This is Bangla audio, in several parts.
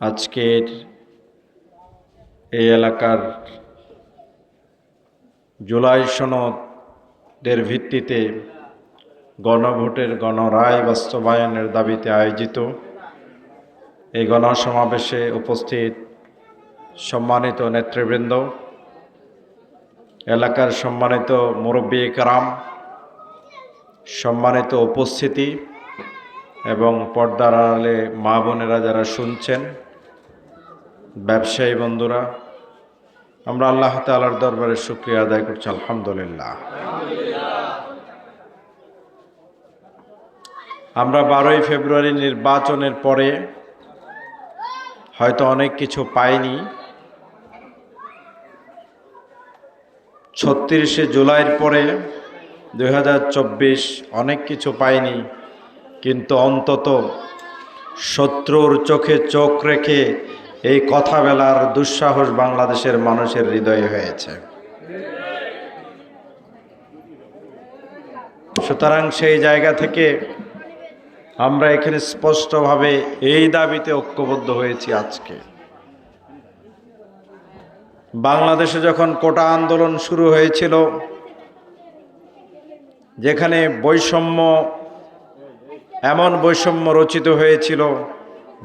আজকের এই এলাকার জুলাই সনদের ভিত্তিতে গণভোটের গণরায় বাস্তবায়নের দাবিতে আয়োজিত এই গণসমাবেশে উপস্থিত সম্মানিত নেতৃবৃন্দ, এলাকার সম্মানিত মুরব্বী কেরাম, সম্মানিত উপস্থিতি এবং পর্দার আড়ালে মা বোনেরা যারা শুনছেন, ব্যবসায়ী বন্ধুরা, আমরা আল্লাহ তাআলার দরবারে শুকরিয়া আদায় করছি। আলহামদুলিল্লাহ। আমরা 12ই ফেব্রুয়ারি নির্বাচনের পরে হয়তো অনেক কিছু পাইনি, 36শে জুলাইয়ের পরে 2024 অনেক কিছু পাইনি, কিন্তু অন্তত শত্রুর চোখে চোখ রেখে এই কথা বলার দুঃসাহস বাংলাদেশের মানুষের হৃদয়ে হয়েছে। সুতরাং সেই জায়গা থেকে আমরা এখানে স্পষ্টভাবে এই দাবিতে ঐক্যবদ্ধ হয়েছি। আজকে বাংলাদেশে যখন কোটা আন্দোলন শুরু হয়েছিল, যেখানে এমন বৈষম্য রচিত হয়েছিল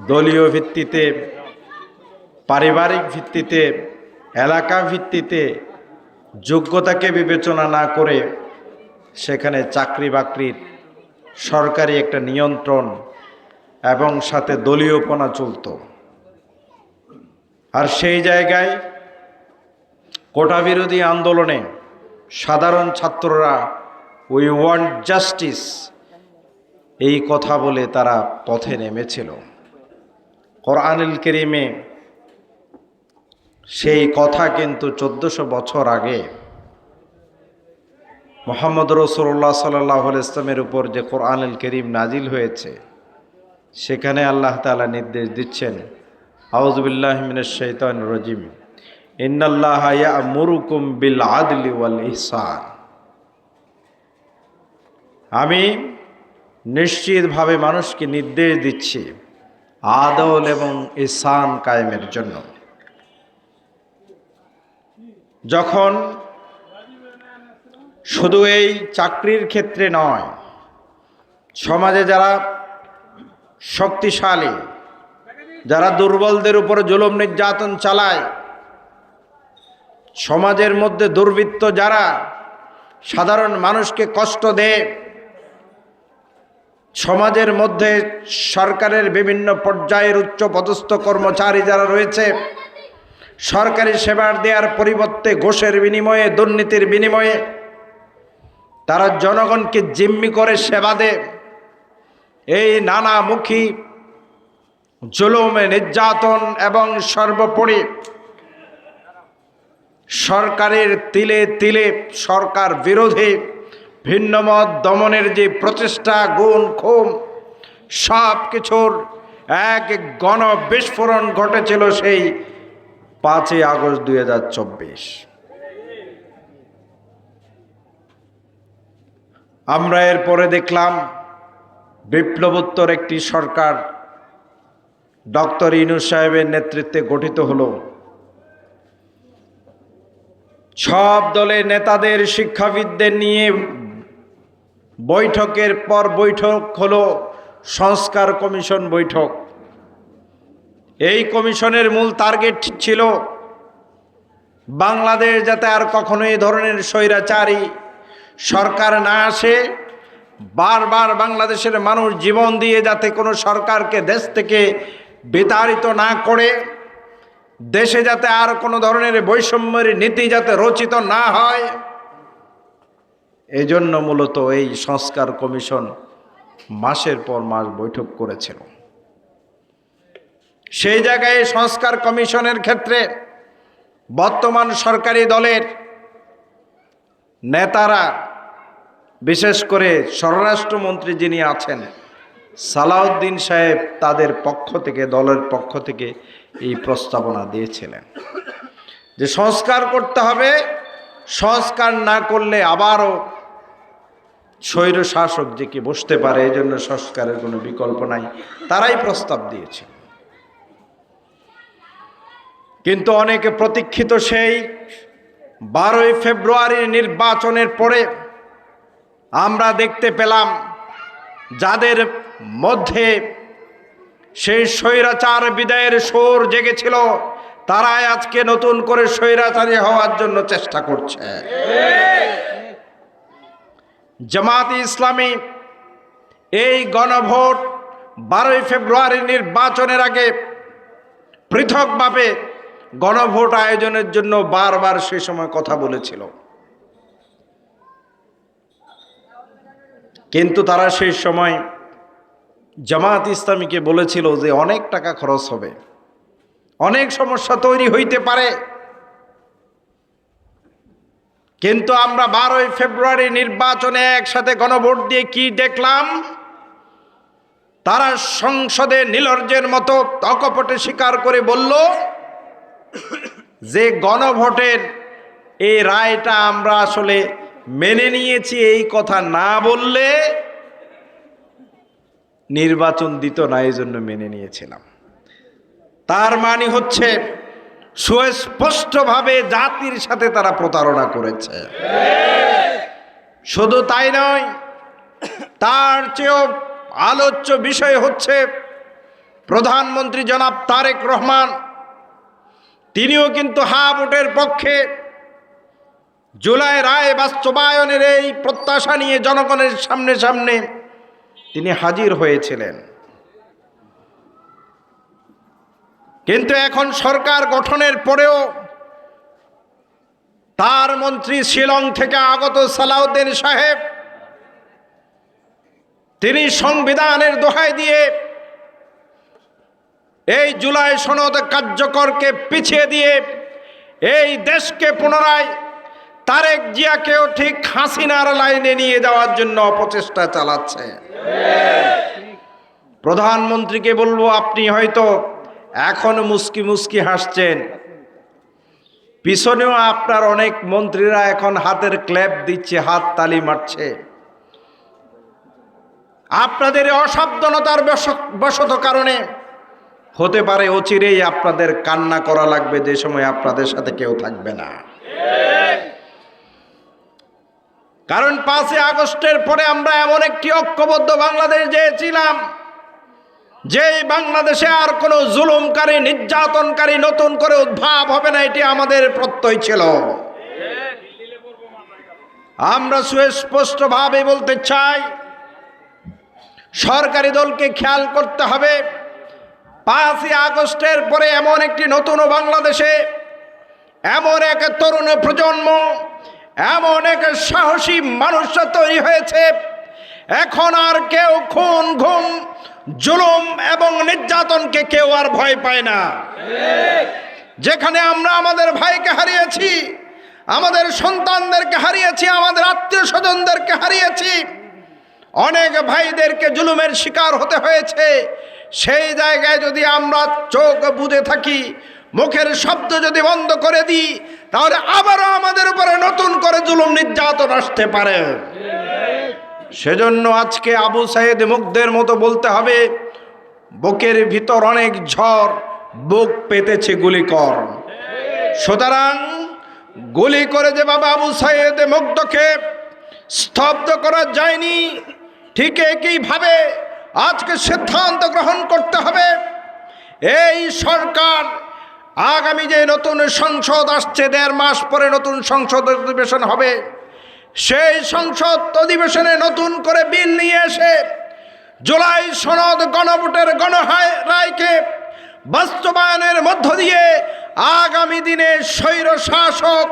দলীয় ভিত্তিতে, পারিবারিক ভিত্তিতে, এলাকা ভিত্তিতে, যোগ্যতাকে বিবেচনা না করে সেখানে চাকরি বাকরির সরকারি একটা নিয়ন্ত্রণ এবং সাথে দলীয়পনা চলত। আর সেই জায়গায় কোটা বিরোধী আন্দোলনে সাধারণ ছাত্ররা উই ওয়ান্ট জাস্টিস এই কথা বলে তারা পথে নেমেছিল। কোরআনুল কারীমে সেই কথা কিন্তু 1400 বছর আগে মুহাম্মদ রাসূলুল্লাহ সাল্লাল্লাহু আলাইহি ওয়াসাল্লামের উপর যে কোরআনুল কারীম নাজিল হয়েছে, সেখানে আল্লাহ তাআলা নির্দেশ দিচ্ছেন, আউযু বিল্লাহি মিনাশ শাইতানির রাজিম, ইন্নাল্লাহা ইয়া'মুরুকুম বিল আদলি ওয়াল ইহসান। আমি নিশ্চিতভাবে মানুষকে নির্দেশ দিচ্ছি আদল এবং ইহসান কায়েমের জন্য। যখন শুধু এই চাকরির ক্ষেত্রে নয়, সমাজে যারা শক্তিশালী, যারা দুর্বলদের উপর জুলুম নির্যাতন চালায়, সমাজের মধ্যে দুর্বৃত্ত যারা সাধারণ মানুষকে কষ্ট দেয়, সমাজের মধ্যে সরকারের বিভিন্ন পর্যায়ের উচ্চপদস্থ কর্মচারী যারা রয়েছে, সরকারি সেবা দেওয়ার পরিবর্তে ঘুষের বিনিময়ে, দুর্নীতির বিনিময়ে তারা জনগণকে জিম্মি করে সেবা দেয়, এই নানামুখী জুলুমে নির্যাতন এবং সর্বোপরি সরকারের তিলে তিলে সরকার বিরোধী ভিন্নমত দমনের যে প্রচেষ্টা, গুম খুন, সব কিছুর এক গণ বিস্ফোরণ ঘটেছিল সেই 5ই আগস্ট 2024। আমরা এরপরে দেখলাম বিপ্লবোত্তর একটি সরকার ডক্টর ইউনূস সাহেবের নেতৃত্বে গঠিত হলো। সব দলের নেতাদের, শিক্ষাবিদদের নিয়ে বৈঠকের পর বৈঠক হলো সংস্কার কমিশন বৈঠক। এই কমিশনের মূল টার্গেট ছিল বাংলাদেশ যাতে আর কখনো এই ধরনের স্বৈরাচারী সরকার না আসে, বারবার বাংলাদেশের মানুষ জীবন দিয়ে যাতে কোনো সরকারকে দেশ থেকে বিতাড়িত না করে, দেশে যাতে আর কোনো ধরনের বৈষম্যের নীতি যাতে রচিত না হয়, এই জন্য মূলত এই সংস্কার কমিশন মাসের পর মাস বৈঠক করেছিল। সেই জায়গায় সংস্কার কমিশনের ক্ষেত্রে বর্তমান সরকারি দলের নেতারা, বিশেষ করে স্বরাষ্ট্রমন্ত্রী যিনি আছেন সালাউদ্দিন সাহেব, তাদের পক্ষ থেকে, দলের পক্ষ থেকে এই প্রস্তাবনা দিয়েছিলেন যে সংস্কার করতে হবে, সংস্কার না করলে আবারও স্বৈর শাসক যে কি বসতে পারে, এই জন্য সংস্কারের কোনো বিকল্প নাই। তারাই প্রস্তাব দিয়েছে। কিন্তু অনেকে প্রতীক্ষিত সেই 12ই ফেব্রুয়ারির নির্বাচনের পরে আমরা দেখতে পেলাম যাদের মধ্যে সেই স্বৈরাচার বিদায়ের সুর জেগেছিল, তারাই আজকে নতুন করে স্বৈরাচারী হওয়ার জন্য চেষ্টা করছে। জামায়াতে ইসলামী এই গণভোট 12ই ফেব্রুয়ারি নির্বাচনের আগে পৃথকভাবে গণভোট আয়োজনের জন্য বারবার সে সময় কথা বলেছিল, কিন্তু তারা সেই সময় জামায়াত ইসলামীকে বলেছিল যে অনেক টাকা খরচ হবে, অনেক সমস্যা তৈরি হইতে পারে। কিন্তু আমরা 12ই ফেব্রুয়ারি নির্বাচনে একসাথে গণভোট দিয়ে কি দেখলাম? তারা সংসদে নির্লজ্জের মতো অকপটে স্বীকার করে বলল যে গণভোটের এই রায়টা আমরা আসলে মেনে নিয়েছি, এই কথা না বললে নির্বাচন দিত না, এই জন্য মেনে নিয়েছিলাম। তার মানে হচ্ছে সুস্পষ্টভাবে জাতির সাথে তারা প্রতারণা করেছে। শুধু তাই নয়, তার চেয়েও আলোচ্য বিষয় হচ্ছে প্রধানমন্ত্রী জনাব তারেক রহমান, তিনিও কিন্তু হা ভোটের পক্ষে। জুলাই রায় বাস্তবায়নের এই প্রত্যাশা নিয়ে জনগণের সামনে সামনে তিনি হাজির হয়েছিলেন। কিন্তু এখন সরকার গঠনের পরেও তার মন্ত্রী শিলং থেকে আগত সালাউদ্দিন সাহেব, তিনি সংবিধানের দোহাই দিয়ে এই জুলাই সনদ কার্যকরকে পিছিয়ে দিয়ে এই দেশকে পুনরায় তারেক জিয়াকেও ঠিক হাসিনার লাইনে নিয়ে যাওয়ার জন্য অপচেষ্টা চালাচ্ছে। প্রধানমন্ত্রীকে বলবো, আপনি হয়তো এখন মুস্কি মুস্কি হাসছেন, পিছনেও আপনার অনেক মন্ত্রীরা এখন হাতের ক্ল্যাপ দিচ্ছে, হাত তালি মারছে। আপনাদের অসাবধানতার বশত কারণে হতে পারে অচিরেই আপনাদের কান্না করা লাগবে, যে সময় আপনাদের সাথে কেউ থাকবে না। কারণ 5ই আগস্টের পরে আমরা এমন একটি ঐক্যবদ্ধ বাংলাদেশ চেয়েছিলাম, যে বাংলাদেশে আর কোনো জুলুমকারী নির্যাতনকারী নতুন করে উদ্ভব হবে না, এটি আমাদের প্রত্যয় ছিল। আমরা সুস্পষ্টভাবে বলতে চাই, সরকারি দলকে খেয়াল করতে হবে 5ই আগস্টের পরে এমন একটি নতুন বাংলাদেশে এমন এক তরুণ প্রজন্ম, এমন এক সাহসী মানুষ তৈরি হয়েছে, এখন আর কেউ খুন, ঘুম, জুলুম এবং নির্যাতনকে কেউ আর ভয় পায় না। যেখানে আমরা আমাদের ভাইকে হারিয়েছি, আমাদের সন্তানদেরকে হারিয়েছি, আমাদের আত্মীয় স্বজনদেরকে হারিয়েছি, অনেক ভাইদেরকে জুলুমের শিকার হতে হয়েছে, সেই জায়গায় যদি আমরা চোখ বুজে থাকি, মুখের শব্দ যদি বন্ধ করে দিই, তাহলে আবারও আমাদের উপরে নতুন করে জুলুম নির্যাতন আসতে পারে। সেজন্য আজকে আবু সাইদ মুগ্ধের মতো বলতে হবে, বুকের ভিতর অনেক ঝড়, বুক পেতেছে গুলি কর। সুতরাং গুলি করে যে বাবা আবু সাইদ মুগ্ধকে স্তব্ধ করা যায়নি, ঠিক একইভাবে আজকে সিদ্ধান্ত গ্রহণ করতে হবে, এই সরকার আগামী যে নতুন সংসদ আসছে, 1.5 মাস পরে নতুন সংসদ অধিবেশন হবে, সেই সংসদ অধিবেশনে নতুন করে বিল নিয়ে এসে জুলাই সনদ গণভোটের রায়কে বাস্তবায়নের মধ্য দিয়ে আগামী দিনে স্বৈর শাসক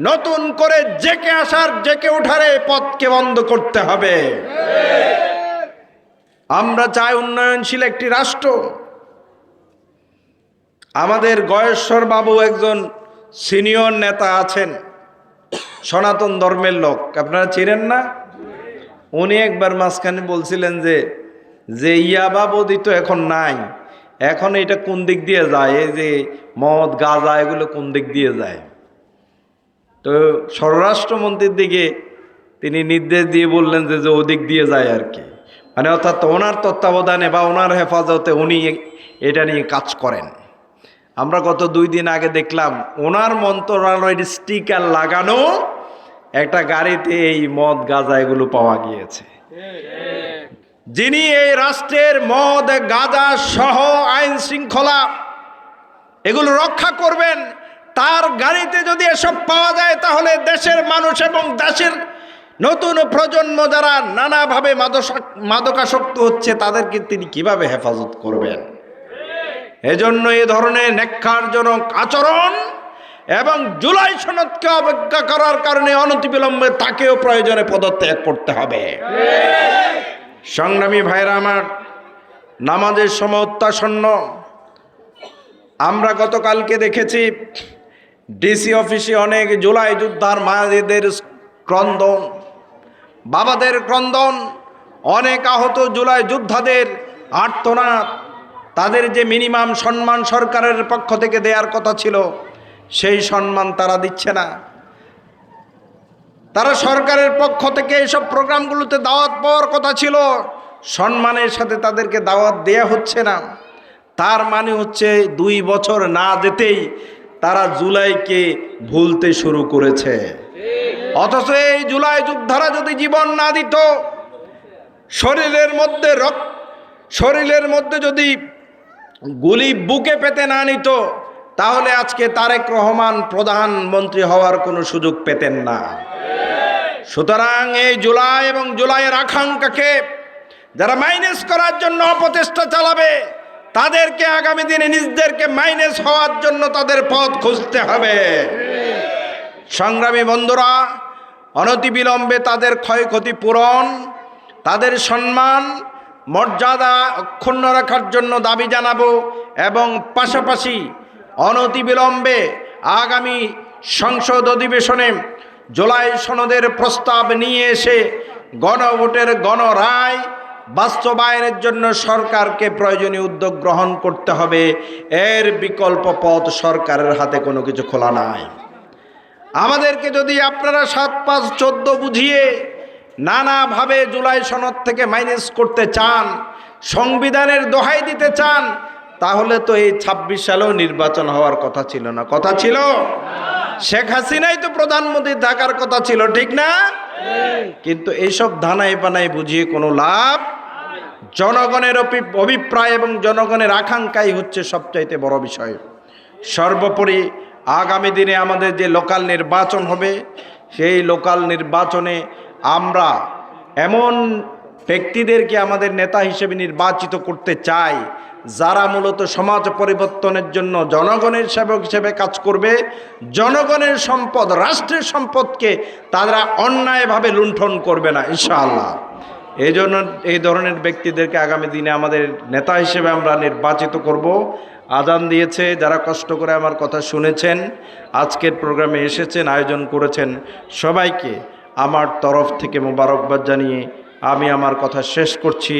নতুন করে জেকে ওঠার পথকে বন্ধ করতে হবে। আমরা চাই উন্নয়নশীল একটি রাষ্ট্র। আমাদের গয়েশ্বর বাবু একজন সিনিয়র নেতা আছেন, সনাতন ধর্মের লোক, আপনারা চিনেন না? উনি একবার মাঝখানে বলছিলেন যে ইয়াবা বদি তো এখন নাই, এখন এটা কোন দিক দিয়ে যায়, এই যে মদ গাঁজা এগুলো কোন দিক দিয়ে যায়। তো স্বরাষ্ট্রমন্ত্রীর দিকে তিনি নির্দেশ দিয়ে বললেন যে ওদিক দিয়ে যায় আর কি, মানে অর্থাৎ ওনার তত্ত্বাবধানে বা ওনার হেফাজতে উনি এটা নিয়ে কাজ করেন। আমরা গত 2 দিন আগে দেখলাম ওনার মন্ত্রণালয়ের স্টিকার লাগানো একটা গাড়িতে এই মদ গাঁজা এগুলো পাওয়া গিয়েছে। যিনি এই রাষ্ট্রের মদ গাঁজা সহ আইন শৃঙ্খলা এগুলো রক্ষা করবেন, তার গাড়িতে যদি এসব পাওয়া যায় তাহলে দেশের মানুষ এবং দেশের নতুন প্রজন্ম যারা নানাভাবে মাদকাসক্ত হচ্ছে তাদেরকে তিনি কিভাবে হেফাজত করবেন? এজন্য এ ধরনের ন্যাক্কারজনক আচরণ এবং জুলাই সনদকে অবজ্ঞা করার কারণে অনতিবিলম্বে তাকেও প্রয়োজনে পদত্যাগ করতে হবে। সংগ্রামী ভাইরা আমার, নামাজের সময় অত্যাসন্ন। আমরা গতকালকে দেখেছি ডিসি অফিসে অনেক জুলাই যোদ্ধার মায়েদের ক্রন্দন, বাবাদের ক্রন্দন, অনেক আহত জুলাই যোদ্ধাদের আর্তনাদ। তাদের যে মিনিমাম সম্মান সরকারের পক্ষ থেকে দেওয়ার কথা ছিল সেই সম্মান তারা দিচ্ছে না। তারা সরকারের পক্ষ থেকে এইসব প্রোগ্রামগুলোতে দাওয়াত পাওয়ার কথা ছিল, সম্মানের সাথে তাদেরকে দাওয়াত দেয়া হচ্ছে না। তার মানে হচ্ছে 2 বছর না যেতেই তারা জুলাইকে ভুলতে শুরু করেছে। অথচ এই জুলাই যোদ্ধারা যদি জীবন না দিত, শরীরের মধ্যে যদি গুলি বুকে পেতে না নিত, তাহলে আজকে তারেক রহমান প্রধানমন্ত্রী হওয়ার কোনো সুযোগ পেতেন না। সুতরাং এই জুলাই এবং জুলাইয়ের আকাঙ্ক্ষাকে যারা মাইনাস করার জন্য অপচেষ্টা চালাবে, তাদেরকে আগামী দিনে নিজেদেরকে মাইনাস হওয়ার জন্য তাদের পথ খুঁজতে হবে। সংগ্রামী বন্ধুরা, অনতিবিলম্বে তাদের ক্ষয়ক্ষতি পূরণ, তাদের সম্মান মর্যাদা অক্ষুণ্ণ রাখার জন্য দাবি জানাবো এবং পাশাপাশি অনতিবিলম্বে আগামী সংসদ অধিবেশনে জুলাই সনদের প্রস্তাব নিয়ে এসে গণভোটের গণরায় বাস্তবায়নের জন্য সরকারকে প্রয়োজনীয় উদ্যোগ গ্রহণ করতে হবে। এর বিকল্প পথ সরকারের হাতে কোনো কিছু খোলা নাই। আমাদেরকে যদি আপনারা 7-5-14 বুঝিয়ে নানাভাবে জুলাই সনদ থেকে মাইনাস করতে চান, সংবিধানের দোহাই দিতে চান, তাহলে তো এই 26 সালেও নির্বাচন হওয়ার কথা ছিল না। কথা ছিল? শেখ হাসিনাই তো প্রধানমন্ত্রী থাকার কথা ছিল, ঠিক না? কিন্তু এইসব ধানাই বানাই বুঝিয়ে কোনো লাভ। জনগণের অভিপ্রায় এবং জনগণের আকাঙ্ক্ষাই হচ্ছে সবচাইতে বড় বিষয়। সর্বোপরি আগামী দিনে আমাদের যে লোকাল নির্বাচন হবে, সেই লোকাল নির্বাচনে আমরা এমন ব্যক্তিদেরকে আমাদের নেতা হিসেবে নির্বাচিত করতে চাই যারা মূলত সমাজ পরিবর্তনের জন্য জনগণের সেবক হিসেবে কাজ করবে। জনগণের সম্পদ, রাষ্ট্রের সম্পদকে তারা অন্যায়ভাবে লুণ্ঠন করবে না, ইনশাআল্লাহ। এই জন্য এই ধরনের ব্যক্তিদেরকে আগামী দিনে আমাদের নেতা হিসেবে আমরা নির্বাচিত করব। আজান দিয়েছে, যারা কষ্ট করে আমার কথা শুনেছেন, আজকের প্রোগ্রামে এসেছেন, আয়োজন করেছেন, সবাইকে আমার তরফ থেকে মোবারকবাদ জানিয়ে আমি আমার কথা শেষ করছি।